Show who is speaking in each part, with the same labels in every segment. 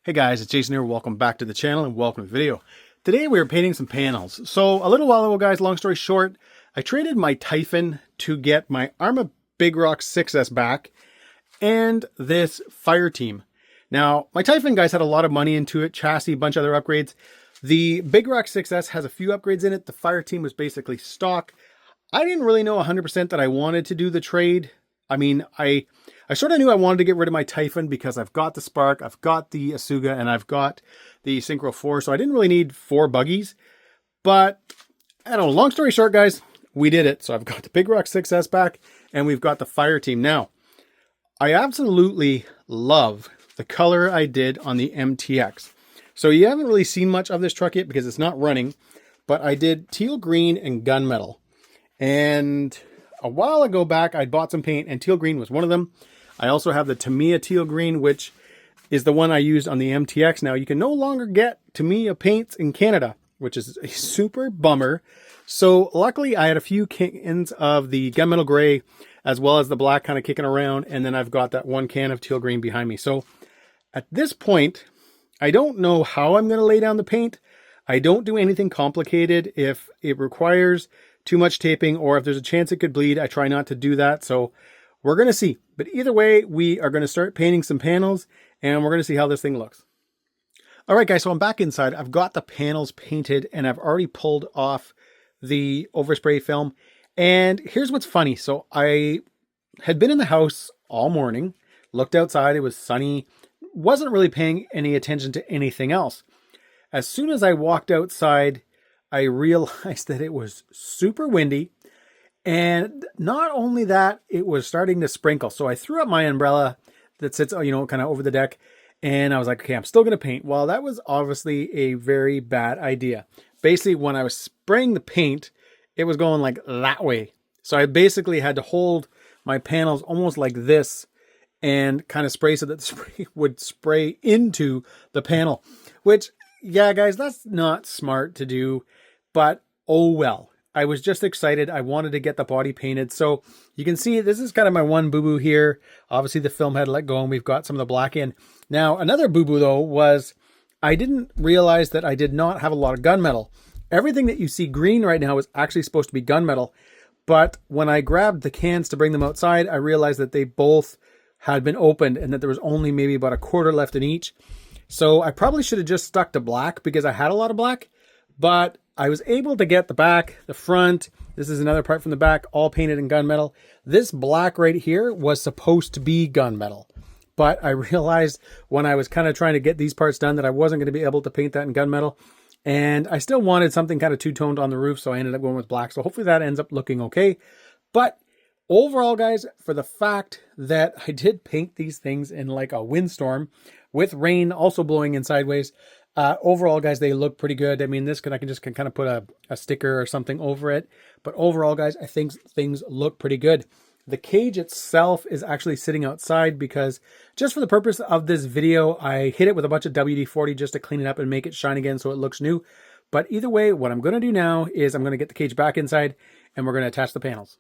Speaker 1: Hey guys, it's Jason here. Welcome back to the channel and welcome to the video. Today we are painting some panels. So a little while ago, guys, long story short, I traded my Typhon to get my Arrma Big Rock 6S back and this Fireteam. Now, my Typhon, guys, had a lot of money into it, chassis, a bunch of other upgrades. The Big Rock 6S has a few upgrades in it. The Fireteam was basically stock. I didn't really know 100% that I wanted to do the trade. I mean, I sort of knew I wanted to get rid of my Typhon because I've got the Spark, I've got the Asuga, and I've got the Synchro 4, so I didn't really need 4 buggies. But, I don't know, long story short, guys, we did it. So I've got the Big Rock 6S back, and we've got the Fireteam. Now, I absolutely love the color I did on the MTX. So you haven't really seen much of this truck yet because it's not running, but I did teal green and gunmetal. And a while ago back, I bought some paint, and teal green was one of them. I also have the Tamiya teal green, which is the one I used on the MTX. Now, you can no longer get Tamiya paints in Canada, which is a super bummer. So, luckily, I had a few cans of the gunmetal gray, as well as the black kind of kicking around, and then I've got that one can of teal green behind me. So, at this point, I don't know how I'm going to lay down the paint. I don't do anything complicated. If it requires too much taping, or if there's a chance it could bleed, I try not to do that. So we're going to see. But either way, we are going to start painting some panels, and we're going to see how this thing looks. All right, guys, so I'm back inside. I've got the panels painted, and I've already pulled off the overspray film. And here's what's funny. So I had been in the house all morning, looked outside. It was sunny, wasn't really paying any attention to anything else. As soon as I walked outside, I realized that it was super windy, and not only that, it was starting to sprinkle. So I threw up my umbrella that sits, kind of over the deck, and I was like, okay, I'm still going to paint. Well, that was obviously a very bad idea. Basically, when I was spraying the paint, it was going like that way. So I basically had to hold my panels almost like this and kind of spray so that the spray would spray into the panel, which, yeah, guys, that's not smart to do. But, oh well, I was just excited. I wanted to get the body painted. So you can see this is kind of my one boo-boo here. Obviously, the film had let go, and we've got some of the black in. Now, another boo-boo, though, was I didn't realize that I did not have a lot of gunmetal. Everything that you see green right now is actually supposed to be gunmetal. But when I grabbed the cans to bring them outside, I realized that they both had been opened and that there was only maybe about a quarter left in each. So I probably should have just stuck to black because I had a lot of black. But I was able to get the back, the front, this is another part from the back, all painted in gunmetal. This black right here was supposed to be gunmetal. But I realized when I was kind of trying to get these parts done that I wasn't going to be able to paint that in gunmetal. And I still wanted something kind of two-toned on the roof, so I ended up going with black. So hopefully that ends up looking okay. But overall, guys, for the fact that I did paint these things in like a windstorm with rain also blowing in sideways, overall, guys, they look pretty good. I mean, I can just kind of put a sticker or something over it. But overall, guys, I think things look pretty good. The cage itself is actually sitting outside because just for the purpose of this video, I hit it with a bunch of WD-40 just to clean it up and make it shine again so it looks new. But either way, what I'm going to do now is I'm going to get the cage back inside and we're going to attach the panels.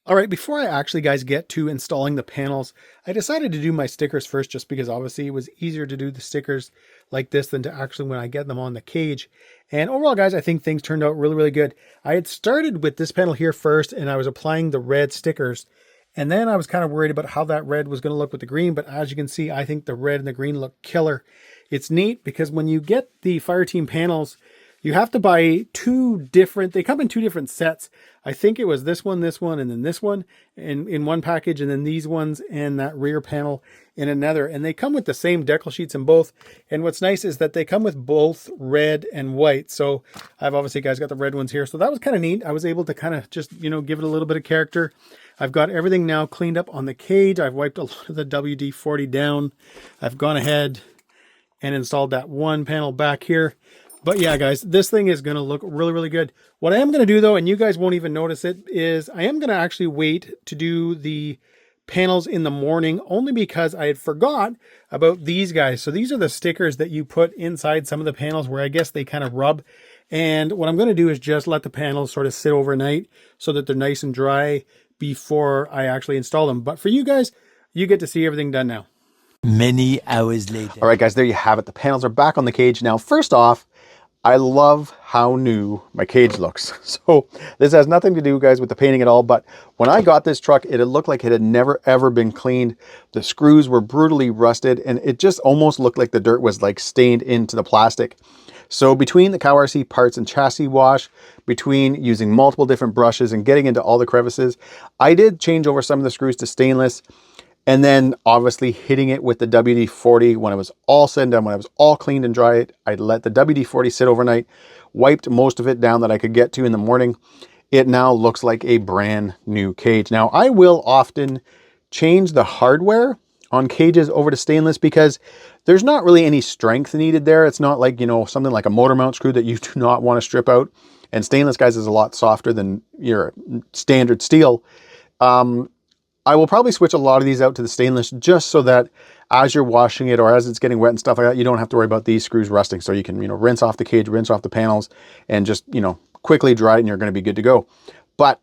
Speaker 1: All right, before I actually, guys, get to installing the panels, I decided to do my stickers first just because obviously it was easier to do the stickers like this than to actually when I get them on the cage. And overall, guys, I think things turned out really, really good. I had started with this panel here first, and I was applying the red stickers. And then I was kind of worried about how that red was going to look with the green. But as you can see, I think the red and the green look killer. It's neat because when you get the Fireteam panels, you have to buy they come in two different sets. I think it was this one, and then this one in one package, and then these ones and that rear panel in another. And they come with the same decal sheets in both. And what's nice is that they come with both red and white. So I've obviously, guys, got the red ones here. So that was kind of neat. I was able to kind of just, give it a little bit of character. I've got everything now cleaned up on the cage. I've wiped a lot of the WD-40 down. I've gone ahead and installed that one panel back here. But yeah, guys, this thing is going to look really, really good. What I am going to do, though, and you guys won't even notice it, is I am going to actually wait to do the panels in the morning only because I had forgot about these guys. So these are the stickers that you put inside some of the panels where I guess they kind of rub. And what I'm going to do is just let the panels sort of sit overnight so that they're nice and dry before I actually install them. But for you guys, you get to see everything done now.
Speaker 2: Many hours later.
Speaker 1: All right, guys, there you have it. The panels are back on the cage. Now, first off, I love how new my cage looks. So this has nothing to do, guys, with the painting at all. But when I got this truck, it had looked like it had never, ever been cleaned. The screws were brutally rusted, and it just almost looked like the dirt was like stained into the plastic. So between the Cow RC parts and chassis wash, between using multiple different brushes and getting into all the crevices, I did change over some of the screws to stainless. And then obviously hitting it with the WD-40 when it was all said and done, when I was all cleaned and dried, I let the WD-40 sit overnight, wiped most of it down that I could get to in the morning. It now looks like a brand new cage. Now, I will often change the hardware on cages over to stainless because there's not really any strength needed there. It's not like, you know, something like a motor mount screw that you do not want to strip out. And stainless, guys, is a lot softer than your standard steel. I will probably switch a lot of these out to the stainless just so that as you're washing it or as it's getting wet and stuff like that, you don't have to worry about these screws rusting. So you can, you know, rinse off the cage, rinse off the panels, and just, you know, quickly dry it and you're going to be good to go. But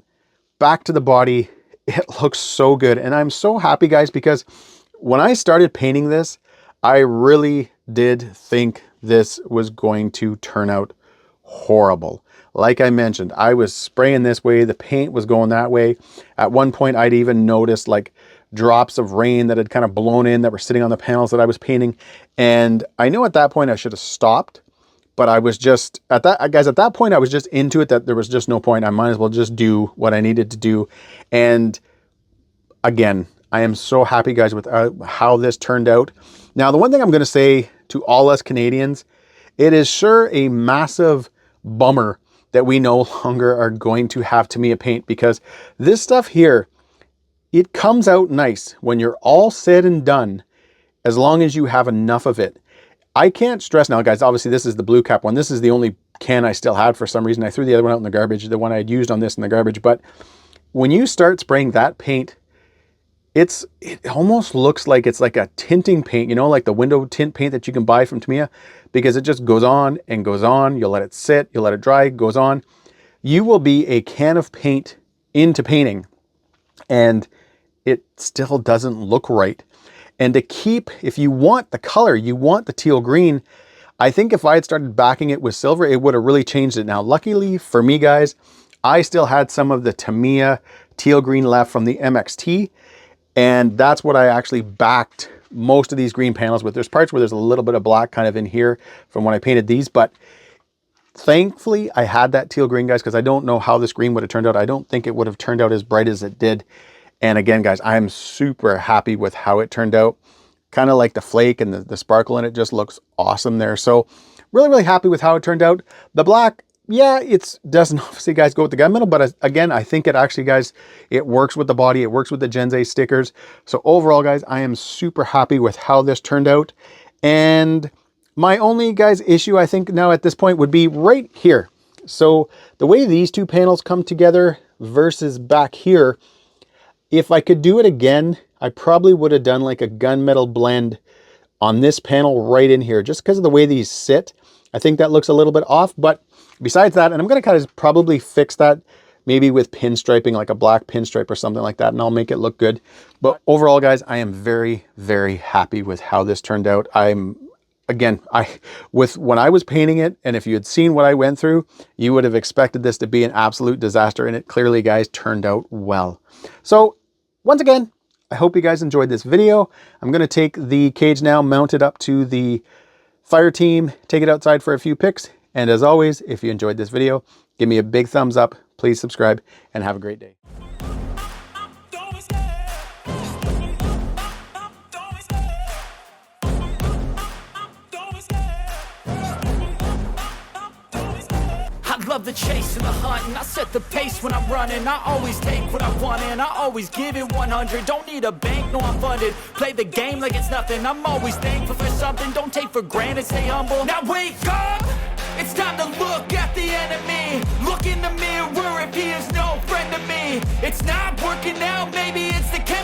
Speaker 1: back to the body, it looks so good. And I'm so happy, guys, because when I started painting this, I really did think this was going to turn out horrible. Like I mentioned, I was spraying this way, the paint was going that way. At one point, I'd even noticed like drops of rain that had kind of blown in that were sitting on the panels that I was painting. And I know at that point I should have stopped, but I was just, at that point, I was just into it that there was just no point. I might as well just do what I needed to do. And again, I am so happy, guys, with how this turned out. Now, the one thing I'm going to say to all us Canadians, it is sure a massive bummer that we no longer are going to have Tamiya paint, because this stuff here, it comes out nice when you're all said and done, as long as you have enough of it. I can't stress now, guys, obviously this is the blue cap one. This is the only can I still had for some reason. I threw the other one out in the garbage, the one I'd used on this in the garbage. But when you start spraying that paint, it almost looks like it's like a tinting paint, you know, like the window tint paint that you can buy from Tamiya, because it just goes on and goes on. You'll let it sit, you'll let it dry, it goes on. You will be a can of paint into painting, and it still doesn't look right. And to keep, if you want the color, you want the teal green, I think if I had started backing it with silver, it would have really changed it. Now, luckily for me, guys, I still had some of the Tamiya teal green left from the MXT. And that's what I actually backed most of these green panels with. There's parts where there's a little bit of black kind of in here from when I painted these, but thankfully I had that teal green, guys, because I don't know how this green would have turned out. I don't think it would have turned out as bright as it did. And again, guys, I am super happy with how it turned out. Kind of like the flake and the sparkle in it just looks awesome there. So really, really happy with how it turned out. The black, yeah, it doesn't obviously, guys, go with the gunmetal, but again, I think it actually, guys, it works with the body. It works with the Gen Z stickers. So overall, guys, I am super happy with how this turned out. And my only, guys, issue, I think now at this point would be right here. So the way these two panels come together versus back here, if I could do it again, I probably would have done like a gunmetal blend on this panel right in here, just because of the way these sit. I think that looks a little bit off, but besides that, and I'm going to kind of probably fix that maybe with pinstriping, like a black pinstripe or something like that, and I'll make it look good. But overall, guys, I am very, very happy with how this turned out. Again, when I was painting it, and if you had seen what I went through, you would have expected this to be an absolute disaster, and it clearly, guys, turned out well. So once again, I hope you guys enjoyed this video. I'm going to take the cage now, mount it up to the Fireteam, take it outside for a few pics. And as always, if you enjoyed this video, give me a big thumbs up, please subscribe, and have a great day.
Speaker 3: I love the chase and the hunt, and I set the pace when I'm running. I always take what I want and I always give it 100. Don't need a bank, no, I'm funded. Play the game like it's nothing. I'm always thankful for something. Don't take for granted, stay humble. Now wake up, it's time to look at the enemy. Look in the mirror if he is no friend to me. It's not working out, maybe it's the case.